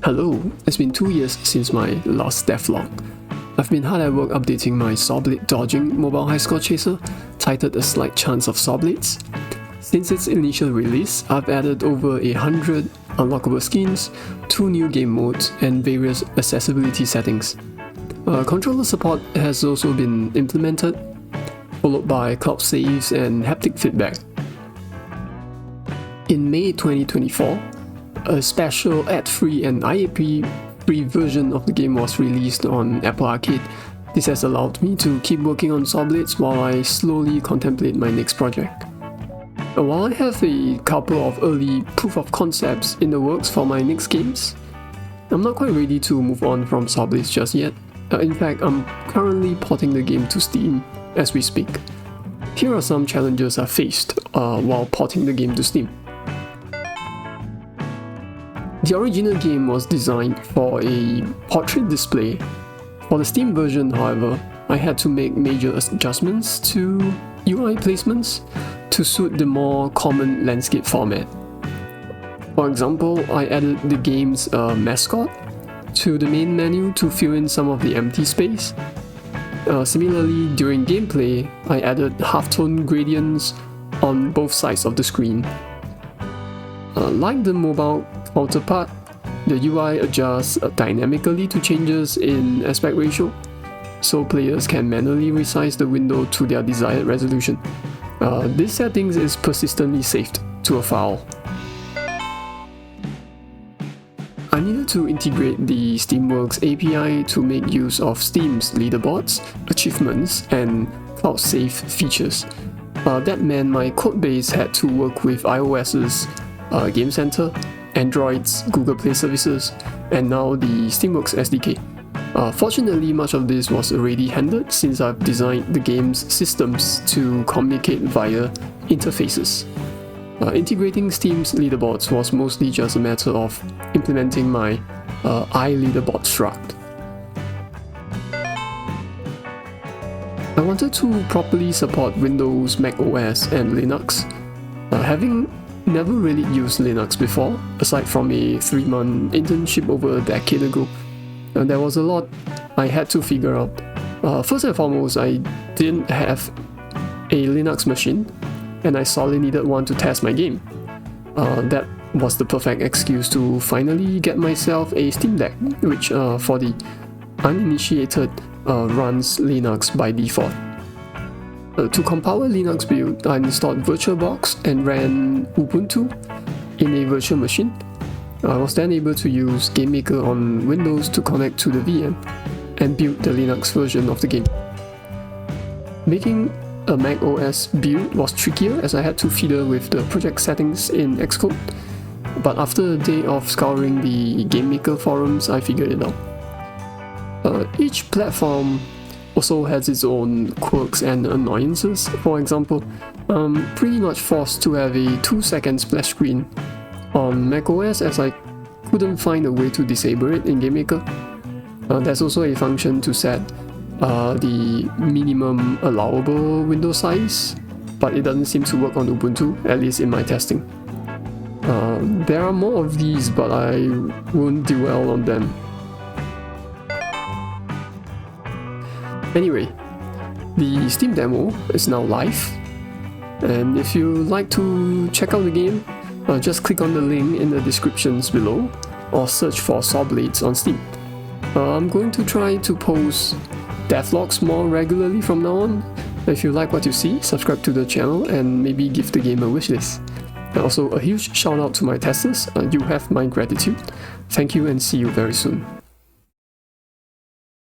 Hello, it's been 2 years since my last devlog. I've been hard at work updating my Sawblade dodging mobile highscore chaser, titled A Slight Chance of Sawblades. Since its initial release, I've added over 100 unlockable skins, 2 new game modes, and various accessibility settings. Controller support has also been implemented, followed by cloud saves and haptic feedback. In May 2024, a special ad-free and IAP-free version of the game was released on Apple Arcade. This has allowed me to keep working on Sawblades while I slowly contemplate my next project. While I have a couple of early proof of concepts in the works for my next games, I'm not quite ready to move on from Sawblades just yet. In fact, I'm currently porting the game to Steam as we speak. Here are some challenges I faced while porting the game to Steam. The original game was designed for a portrait display. For the Steam version, however, I had to make major adjustments to UI placements to suit the more common landscape format. For example, I added the game's mascot to the main menu to fill in some of the empty space. Similarly, during gameplay, I added halftone gradients on both sides of the screen. Like the mobile counterpart, the UI adjusts dynamically to changes in aspect ratio, so players can manually resize the window to their desired resolution. This settings is persistently saved to a file. I needed to integrate the Steamworks API to make use of Steam's leaderboards, achievements, and cloud save features. That meant my codebase had to work with iOS's Game Center, Android's Google Play services, and now the Steamworks SDK. Fortunately, much of this was already handled since I've designed the game's systems to communicate via interfaces. Integrating Steam's leaderboards was mostly just a matter of implementing my iLeaderboard struct. I wanted to properly support Windows, Mac OS, and Linux. Having never really used Linux before, aside from a 3-month internship over a decade ago, there was a lot I had to figure out. First and foremost, I didn't have a Linux machine, and I sorely needed one to test my game. That was the perfect excuse to finally get myself a Steam Deck, which for the uninitiated runs Linux by default. To compile a Linux build, I installed VirtualBox and ran Ubuntu in a virtual machine. I was then able to use Gamemaker on Windows to connect to the VM and build the Linux version of the game. Making a Mac OS build was trickier as I had to fiddle with the project settings in Xcode, but after a day of scouring the GameMaker forums, I figured it out. Each platform also has its own quirks and annoyances. For example, I'm pretty much forced to have a 2-second splash screen on macOS as I couldn't find a way to disable it in GameMaker. There's also a function to set the minimum allowable window size, but it doesn't seem to work on Ubuntu, at least in my testing. There are more of these, but I won't dwell on them. Anyway, the Steam demo is now live, and if you'd like to check out the game, just click on the link in the descriptions below or search for Sawblades on Steam. I'm going to try to post devlogs more regularly from now on. If you like what you see, subscribe to the channel and maybe give the game a wishlist. Also, a huge shout out to my testers. You have my gratitude. Thank you and see you very soon.